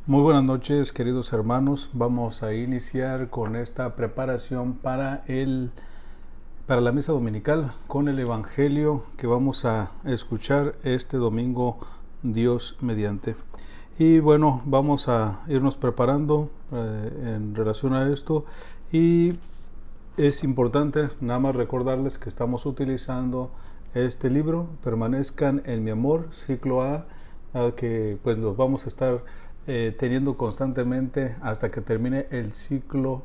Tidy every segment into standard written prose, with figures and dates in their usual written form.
Muy buenas noches, queridos hermanos. Vamos a iniciar con esta preparación para la misa dominical con el evangelio que vamos a escuchar este domingo, Dios mediante. Y bueno, vamos a irnos preparando en relación a esto, y es importante nada más recordarles que estamos utilizando este libro, Permanezcan en mi amor, ciclo A, que pues los vamos a estar teniendo constantemente hasta que termine el ciclo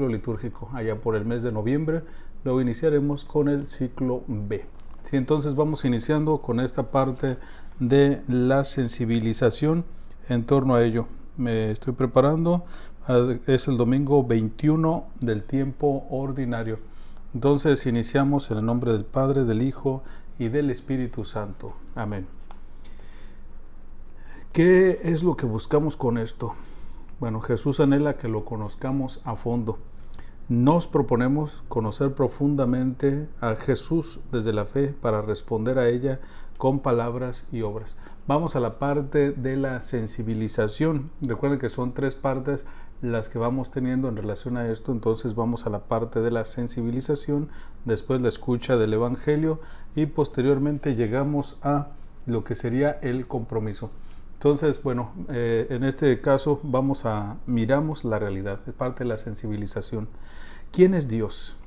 litúrgico, allá por el mes de noviembre. Luego iniciaremos con el ciclo B. Sí, entonces vamos iniciando con esta parte de la sensibilización en torno a ello. Me estoy preparando, es el domingo 21 del tiempo ordinario. Entonces iniciamos en el nombre del Padre, del Hijo y del Espíritu Santo. Amén. ¿Qué es lo que buscamos con esto? Bueno, Jesús anhela que lo conozcamos a fondo. Nos proponemos conocer profundamente a Jesús desde la fe para responder a ella con palabras y obras. Vamos a la parte de la sensibilización. Recuerden que son 3 partes las que vamos teniendo en relación a esto. Entonces vamos a la parte de la sensibilización, después la escucha del Evangelio y posteriormente llegamos a lo que sería el compromiso. Entonces, bueno, en este caso miramos la realidad, es parte de la sensibilización. ¿Quién es Dios?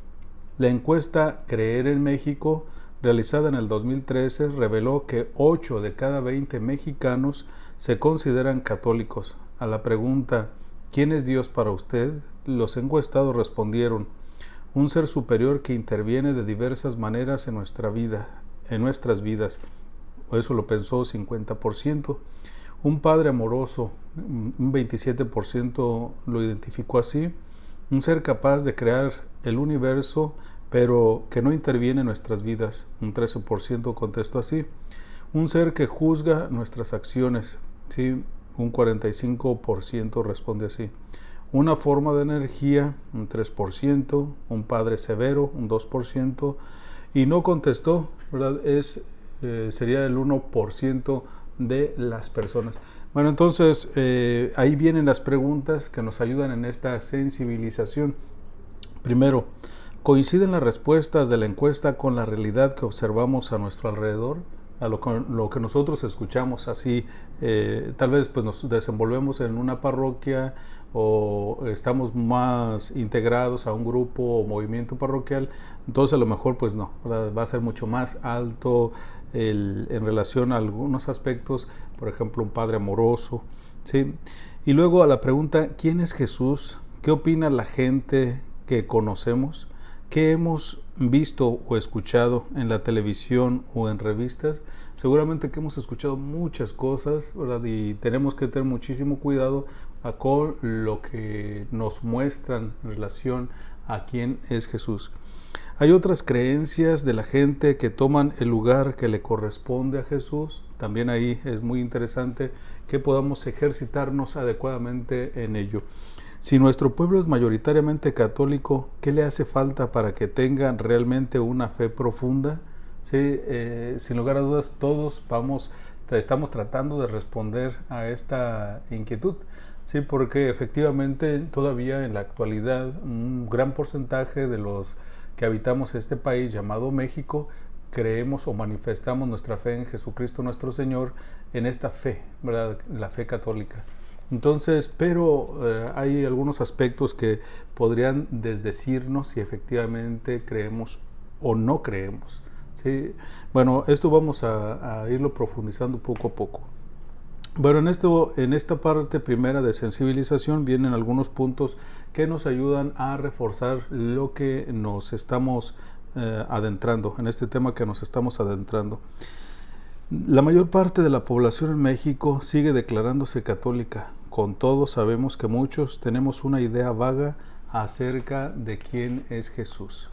La encuesta Creer en México, realizada en el 2013, reveló que 8 de cada 20 mexicanos se consideran católicos. A la pregunta, ¿quién es Dios para usted?, los encuestados respondieron: un ser superior que interviene de diversas maneras en nuestras vidas. Eso lo pensó 50%. Un padre amoroso, un 27% lo identificó así. Un ser capaz de crear el universo, pero que no interviene en nuestras vidas, un 13% contestó así. Un ser que juzga nuestras acciones, ¿sí? Un 45% responde así. Una forma de energía, un 3%. Un padre severo, un 2%. Y no contestó, ¿verdad? Sería el 1% de las personas. Bueno, entonces ahí vienen las preguntas que nos ayudan en esta sensibilización. Primero, ¿coinciden las respuestas de la encuesta con la realidad que observamos a nuestro alrededor? A lo que nosotros escuchamos así, tal vez pues nos desenvolvemos en una parroquia o estamos más integrados a un grupo o movimiento parroquial, entonces a lo mejor pues no, ¿verdad? Va a ser mucho más alto en relación a algunos aspectos, por ejemplo un padre amoroso, ¿sí? Y luego a la pregunta, ¿quién es Jesús? ¿Qué opina la gente que conocemos? ¿Qué hemos visto o escuchado en la televisión o en revistas? Seguramente que hemos escuchado muchas cosas, ¿verdad? Y tenemos que tener muchísimo cuidado con lo que nos muestran en relación a quién es Jesús. Hay otras creencias de la gente que toman el lugar que le corresponde a Jesús. También ahí es muy interesante que podamos ejercitarnos adecuadamente en ello. Si nuestro pueblo es mayoritariamente católico, ¿qué le hace falta para que tengan realmente una fe profunda? Sí, sin lugar a dudas, todos estamos tratando de responder a esta inquietud. Sí, porque efectivamente todavía en la actualidad un gran porcentaje de los que habitamos este país llamado México creemos o manifestamos nuestra fe en Jesucristo nuestro Señor, en esta fe, ¿verdad? La fe católica. Entonces, pero hay algunos aspectos que podrían desdecirnos si efectivamente creemos o no creemos, ¿sí? Bueno, esto vamos a irlo profundizando poco a poco. Bueno, en esta parte primera de sensibilización vienen algunos puntos que nos ayudan a reforzar lo que nos estamos adentrando, en este tema que nos estamos adentrando. La mayor parte de la población en México sigue declarándose católica. Con todo, sabemos que muchos tenemos una idea vaga acerca de quién es Jesús.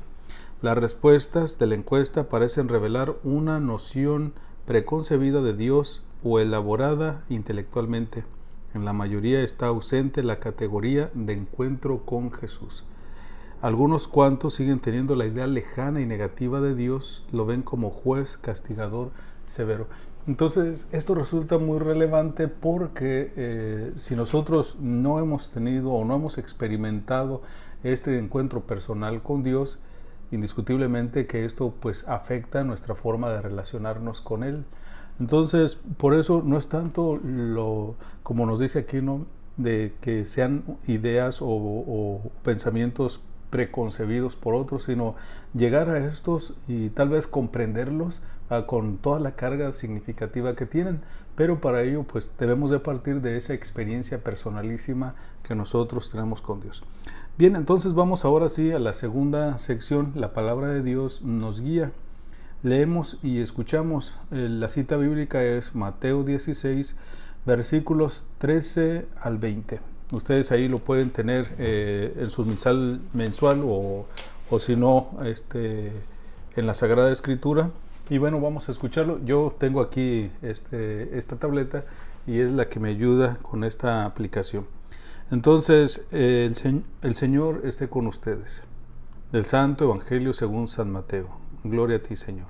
Las respuestas de la encuesta parecen revelar una noción preconcebida de Dios o elaborada intelectualmente. En la mayoría está ausente la categoría de encuentro con Jesús. Algunos cuantos siguen teniendo la idea lejana y negativa de Dios, lo ven como juez, castigador, severo. Entonces, esto resulta muy relevante porque si nosotros no hemos tenido o no hemos experimentado este encuentro personal con Dios, indiscutiblemente que esto pues afecta nuestra forma de relacionarnos con Él. Entonces, por eso no es tanto lo, como nos dice aquí, ¿no?, de que sean ideas o pensamientos preconcebidos por otros, sino llegar a estos y tal vez comprenderlos con toda la carga significativa que tienen, pero para ello pues debemos de partir de esa experiencia personalísima que nosotros tenemos con Dios. Bien, entonces vamos ahora sí a la segunda sección. La palabra de Dios nos guía. Leemos y escuchamos. La cita bíblica es Mateo 16, versículos 13 al 20. Ustedes ahí lo pueden tener en su misal mensual o si no, en la Sagrada Escritura. Y bueno, vamos a escucharlo. Yo tengo aquí esta tableta y es la que me ayuda con esta aplicación. Entonces, el Señor esté con ustedes. Del Santo Evangelio según San Mateo. Gloria a ti, Señor.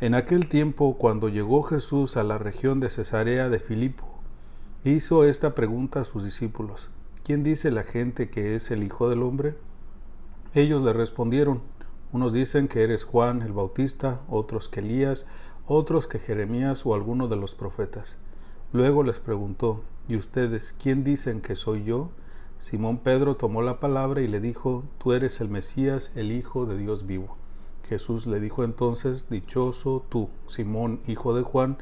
En aquel tiempo, cuando llegó Jesús a la región de Cesarea de Filipo, hizo esta pregunta a sus discípulos: ¿Quién dice la gente que es el Hijo del Hombre? Ellos le respondieron: unos dicen que eres Juan el Bautista, otros que Elías, otros que Jeremías o alguno de los profetas. Luego les preguntó: ¿y ustedes quién dicen que soy yo? Simón Pedro tomó la palabra y le dijo: tú eres el Mesías, el Hijo de Dios vivo. Jesús le dijo entonces: dichoso tú, Simón, hijo de Juan,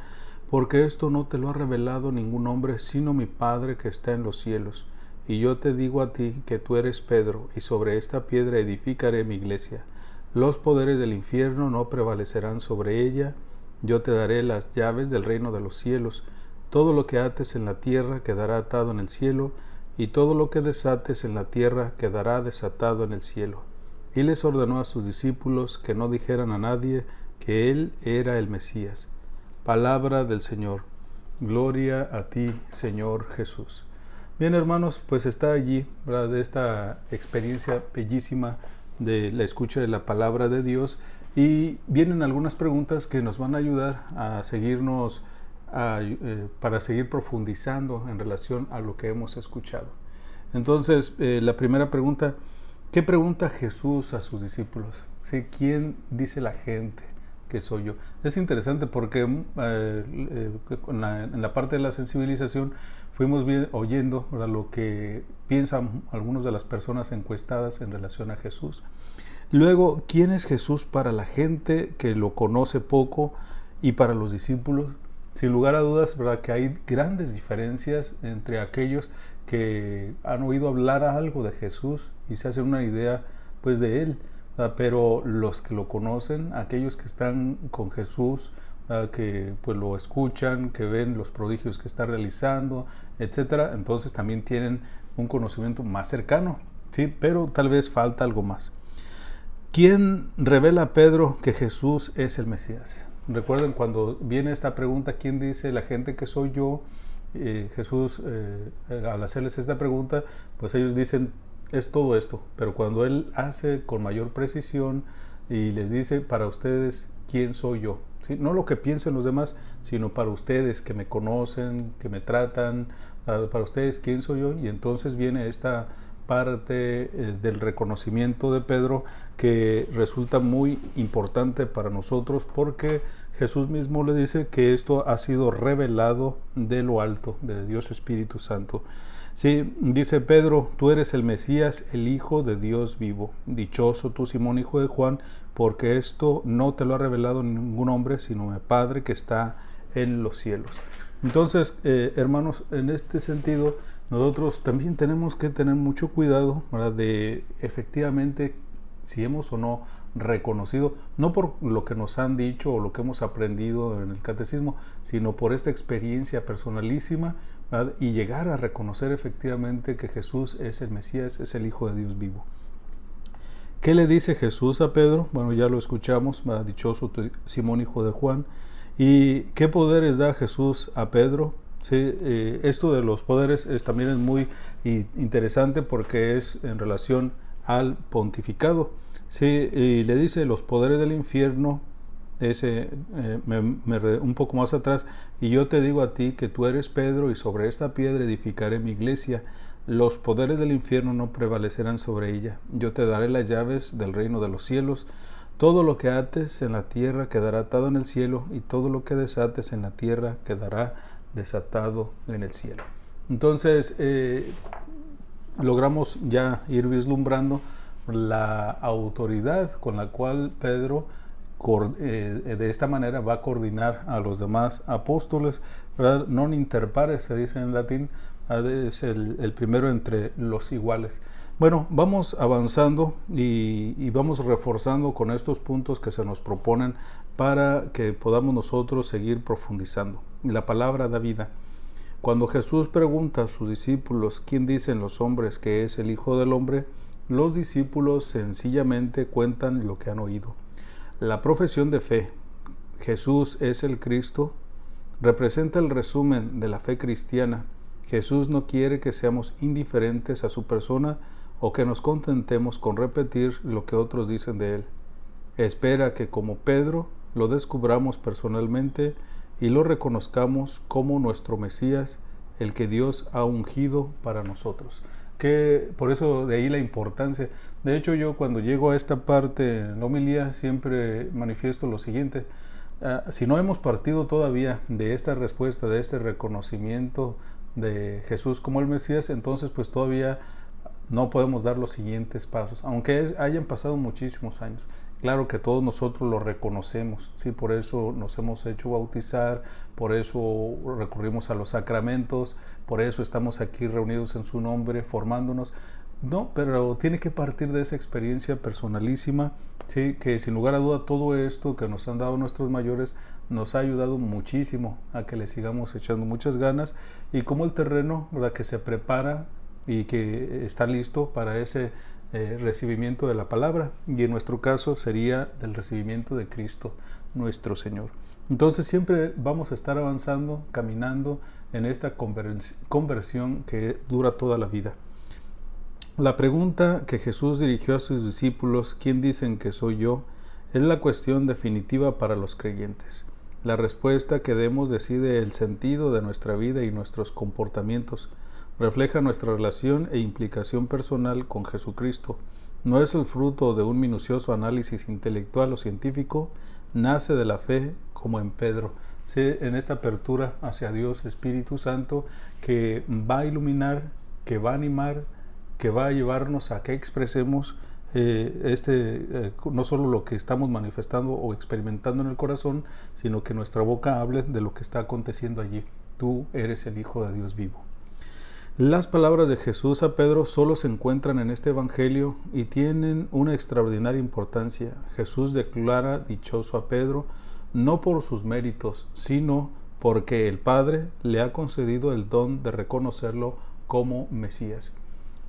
porque esto no te lo ha revelado ningún hombre, sino mi Padre que está en los cielos. Y yo te digo a ti que tú eres Pedro, y sobre esta piedra edificaré mi iglesia. Los poderes del infierno no prevalecerán sobre ella. Yo te daré las llaves del reino de los cielos. Todo lo que ates en la tierra quedará atado en el cielo, y todo lo que desates en la tierra quedará desatado en el cielo. Y les ordenó a sus discípulos que no dijeran a nadie que él era el Mesías. Palabra del Señor. Gloria a ti, Señor Jesús. Bien, hermanos, pues está allí, ¿verdad?, de esta experiencia bellísima de la escucha de la palabra de Dios, y vienen algunas preguntas que nos van a ayudar a seguirnos, para seguir profundizando en relación a lo que hemos escuchado. Entonces, la primera pregunta: ¿qué pregunta Jesús a sus discípulos? ¿Sí? ¿Quién dice la gente que soy yo? Es interesante porque en la parte de la sensibilización fuimos oyendo, ¿verdad?, lo que piensan algunas de las personas encuestadas en relación a Jesús. Luego, ¿quién es Jesús para la gente que lo conoce poco y para los discípulos? Sin lugar a dudas, ¿verdad?, que hay grandes diferencias entre aquellos que han oído hablar algo de Jesús y se hacen una idea pues de él, ¿verdad?, pero los que lo conocen, aquellos que están con Jesús, que pues lo escuchan, que ven los prodigios que está realizando, etcétera, entonces también tienen un conocimiento más cercano, ¿sí? Pero tal vez falta algo más. ¿Quién revela a Pedro que Jesús es el Mesías? Recuerden, cuando viene esta pregunta: ¿quién dice la gente que soy yo? Jesús, al hacerles esta pregunta, pues ellos dicen: es todo esto. Pero cuando él hace con mayor precisión y les dice: para ustedes, ¿quién soy yo? ¿Sí? No lo que piensen los demás, sino para ustedes que me conocen, que me tratan, para ustedes, ¿quién soy yo? Y entonces viene esta parte del reconocimiento de Pedro, que resulta muy importante para nosotros, porque Jesús mismo le dice que esto ha sido revelado de lo alto, de Dios Espíritu Santo. Sí, dice Pedro: tú eres el Mesías, el Hijo de Dios vivo. Dichoso tú, Simón, hijo de Juan, porque esto no te lo ha revelado ningún hombre, sino mi Padre que está en los cielos. Entonces, hermanos, en este sentido, nosotros también tenemos que tener mucho cuidado, ¿verdad?, de efectivamente si hemos o no reconocido, no por lo que nos han dicho o lo que hemos aprendido en el catecismo, sino por esta experiencia personalísima, ¿verdad?, y llegar a reconocer efectivamente que Jesús es el Mesías, es el Hijo de Dios vivo. ¿Qué le dice Jesús a Pedro? Bueno, ya lo escuchamos: dichoso Simón, hijo de Juan. ¿Y qué poderes da Jesús a Pedro? Sí, esto de los poderes también es muy interesante porque es en relación al pontificado. Sí, y le dice: los poderes del infierno un poco más atrás, y yo te digo a ti que tú eres Pedro, y sobre esta piedra edificaré mi iglesia. Los poderes del infierno no prevalecerán sobre ella. Yo te daré las llaves del reino de los cielos. Todo lo que ates en la tierra quedará atado en el cielo, y todo lo que desates en la tierra quedará desatado en el cielo. Entonces, logramos ya ir vislumbrando la autoridad con la cual Pedro de esta manera va a coordinar a los demás apóstoles, ¿verdad? Non inter pares, se dice en latín, es el primero entre los iguales. Bueno, vamos avanzando y vamos reforzando con estos puntos que se nos proponen para que podamos nosotros seguir profundizando. La palabra da vida. Cuando Jesús pregunta a sus discípulos quién dicen los hombres que es el Hijo del Hombre, los discípulos sencillamente cuentan lo que han oído. La profesión de fe, Jesús es el Cristo, representa el resumen de la fe cristiana. Jesús no quiere que seamos indiferentes a su persona o que nos contentemos con repetir lo que otros dicen de él. Espera que, como Pedro, lo descubramos personalmente y lo reconozcamos como nuestro Mesías, el que Dios ha ungido para nosotros. Que por eso de ahí la importancia. De hecho, yo cuando llego a esta parte en la homilía siempre manifiesto lo siguiente: si no hemos partido todavía de esta respuesta, de este reconocimiento de Jesús como el Mesías, entonces pues todavía no podemos dar los siguientes pasos, aunque hayan pasado muchísimos años. Claro que todos nosotros lo reconocemos, ¿sí? Por eso nos hemos hecho bautizar, por eso recurrimos a los sacramentos, por eso estamos aquí reunidos en su nombre, formándonos. No, pero tiene que partir de esa experiencia personalísima, ¿sí? Que sin lugar a duda todo esto que nos han dado nuestros mayores nos ha ayudado muchísimo a que le sigamos echando muchas ganas, y como el terreno, ¿verdad?, que se prepara y que está listo para ese recibimiento de la palabra, y en nuestro caso sería del recibimiento de Cristo nuestro Señor. Entonces siempre vamos a estar avanzando, caminando en esta conversión que dura toda la vida. La pregunta que Jesús dirigió a sus discípulos, ¿quién dicen que soy yo?, es la cuestión definitiva para los creyentes. La respuesta que demos decide el sentido de nuestra vida y nuestros comportamientos. Refleja nuestra relación e implicación personal con Jesucristo. No es el fruto de un minucioso análisis intelectual o científico, nace de la fe, como en Pedro. Sí, en esta apertura hacia Dios, Espíritu Santo, que va a iluminar, que va a animar, que va a llevarnos a que expresemos no solo lo que estamos manifestando o experimentando en el corazón, sino que nuestra boca hable de lo que está aconteciendo allí. Tú eres el Hijo de Dios vivo. Las palabras de Jesús a Pedro solo se encuentran en este evangelio y tienen una extraordinaria importancia. Jesús declara dichoso a Pedro no por sus méritos, sino porque el Padre le ha concedido el don de reconocerlo como Mesías.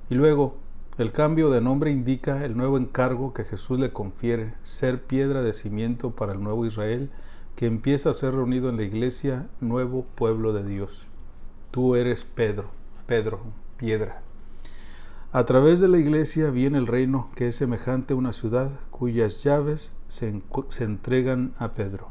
Y luego, el cambio de nombre indica el nuevo encargo que Jesús le confiere, ser piedra de cimiento para el nuevo Israel, que empieza a ser reunido en la iglesia, nuevo pueblo de Dios. Tú eres Pedro, piedra. A través de la iglesia viene el reino, que es semejante a una ciudad cuyas llaves se entregan a Pedro.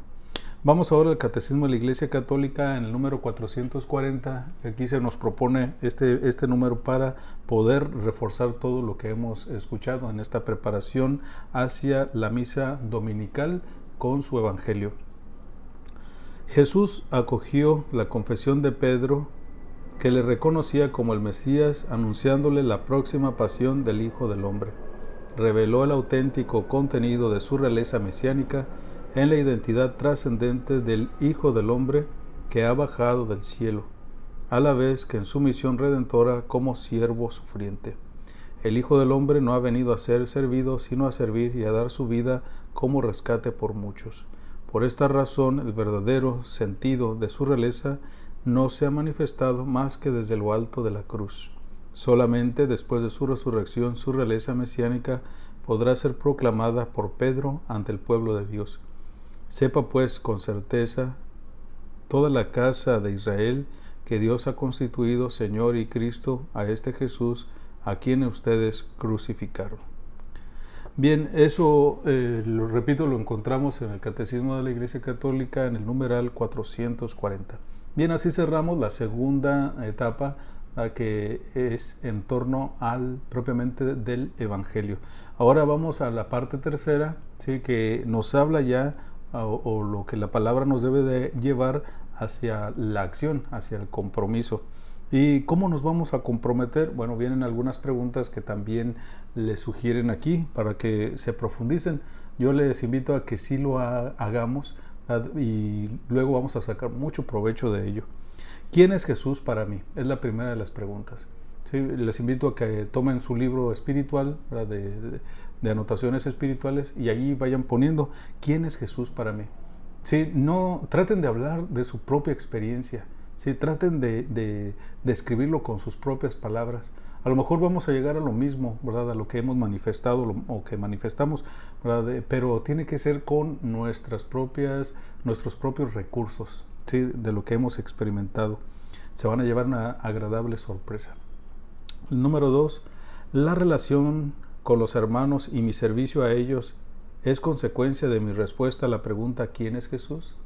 Vamos ahora al Catecismo de la Iglesia Católica en el número 440. Aquí se nos propone este número para poder reforzar todo lo que hemos escuchado en esta preparación hacia la misa dominical con su evangelio. Jesús acogió la confesión de Pedro, que le reconocía como el Mesías, anunciándole la próxima pasión del Hijo del Hombre. Reveló el auténtico contenido de su realeza mesiánica en la identidad trascendente del Hijo del Hombre que ha bajado del cielo, a la vez que en su misión redentora como siervo sufriente. El Hijo del Hombre no ha venido a ser servido, sino a servir y a dar su vida como rescate por muchos. Por esta razón, el verdadero sentido de su realeza no se ha manifestado más que desde lo alto de la cruz. Solamente después de su resurrección, su realeza mesiánica podrá ser proclamada por Pedro ante el pueblo de Dios. Sepa pues con certeza toda la casa de Israel que Dios ha constituido Señor y Cristo a este Jesús, a quien ustedes crucificaron. Bien, eso, lo repito, lo encontramos en el Catecismo de la Iglesia Católica en el numeral 440. Bien, así cerramos la segunda etapa, que es en torno al propiamente del Evangelio. Ahora vamos a la parte tercera, ¿sí? Que nos habla ya o lo que la palabra nos debe de llevar hacia la acción, hacia el compromiso. ¿Y cómo nos vamos a comprometer? Bueno, vienen algunas preguntas que también les sugieren aquí para que se profundicen. Yo les invito a que sí lo hagamos, y luego vamos a sacar mucho provecho de ello. ¿Quién es Jesús para mí? Es la primera de las preguntas. Sí, les invito a que tomen su libro espiritual, de anotaciones espirituales, y allí vayan poniendo ¿quién es Jesús para mí? Sí, no traten de hablar de su propia experiencia. Sí, traten de describirlo con sus propias palabras. A lo mejor vamos a llegar a lo mismo, ¿verdad? A lo que hemos manifestado o que manifestamos, ¿verdad? Pero tiene que ser con nuestros propios recursos, ¿sí? De lo que hemos experimentado. Se van a llevar una agradable sorpresa. Número 2, la relación con los hermanos y mi servicio a ellos es consecuencia de mi respuesta a la pregunta ¿quién es Jesús?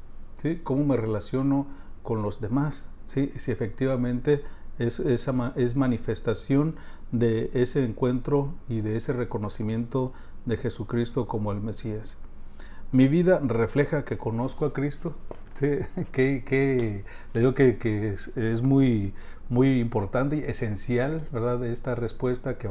¿Sí? ¿Cómo me relaciono con los demás? ¿Sí? Si efectivamente es manifestación de ese encuentro y de ese reconocimiento de Jesucristo como el Mesías. Mi vida refleja que conozco a Cristo. ¿Sí? Le digo que es muy, muy importante y esencial, ¿verdad? Esta respuesta que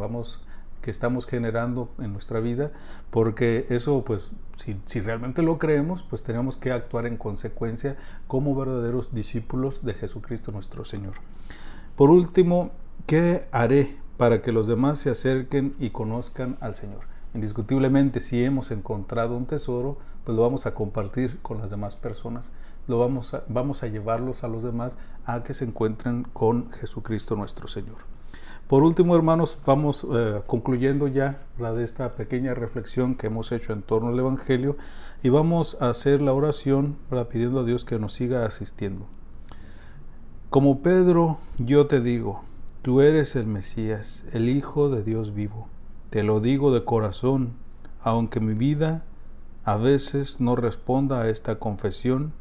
estamos generando en nuestra vida, porque eso, pues, si realmente lo creemos, pues tenemos que actuar en consecuencia como verdaderos discípulos de Jesucristo nuestro Señor. Por último, ¿qué haré para que los demás se acerquen y conozcan al Señor? Indiscutiblemente, si hemos encontrado un tesoro, pues lo vamos a compartir con las demás personas, vamos a llevarlos a los demás a que se encuentren con Jesucristo nuestro Señor. Por último, hermanos, vamos concluyendo ya de esta pequeña reflexión que hemos hecho en torno al Evangelio, y vamos a hacer la oración pidiendo a Dios que nos siga asistiendo. Como Pedro, yo te digo, tú eres el Mesías, el Hijo de Dios vivo. Te lo digo de corazón, aunque mi vida a veces no responda a esta confesión.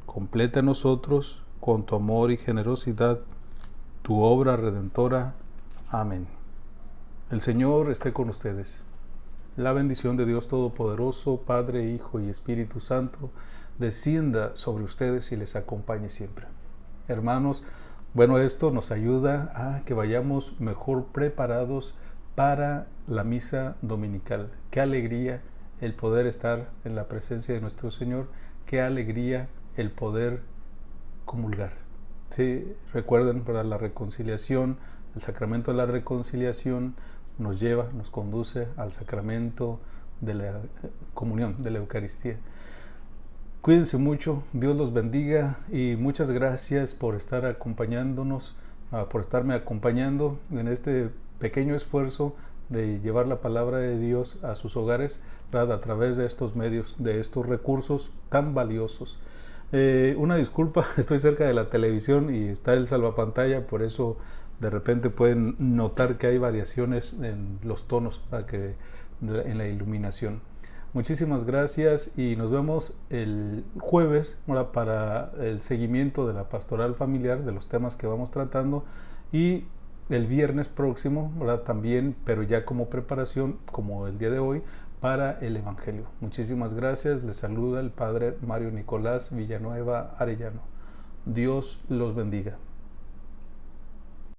Completa en nosotros, con tu amor y generosidad, tu obra redentora. Amén. El Señor esté con ustedes. La bendición de Dios Todopoderoso, Padre, Hijo y Espíritu Santo, descienda sobre ustedes y les acompañe siempre. Hermanos, bueno, esto nos ayuda a que vayamos mejor preparados para la misa dominical. Qué alegría el poder estar en la presencia de nuestro Señor, qué alegría el poder comulgar. Sí, recuerden, para la reconciliación, el sacramento de la reconciliación nos conduce al sacramento de la comunión, de la Eucaristía. Cuídense mucho, Dios los bendiga y muchas gracias por estar acompañándonos, por estarme acompañando en este pequeño esfuerzo de llevar la palabra de Dios a sus hogares, ¿verdad? A través de estos medios, de estos recursos tan valiosos. Una disculpa, estoy cerca de la televisión y está el salvapantalla, por eso de repente pueden notar que hay variaciones en los tonos, en la iluminación. Muchísimas gracias y nos vemos el jueves para el seguimiento de la pastoral familiar, de los temas que vamos tratando, y el viernes próximo, ¿verdad? También, pero ya como preparación, como el día de hoy, para el Evangelio. Muchísimas gracias. Les saluda el Padre Mario Nicolás Villanueva Arellano. Dios los bendiga.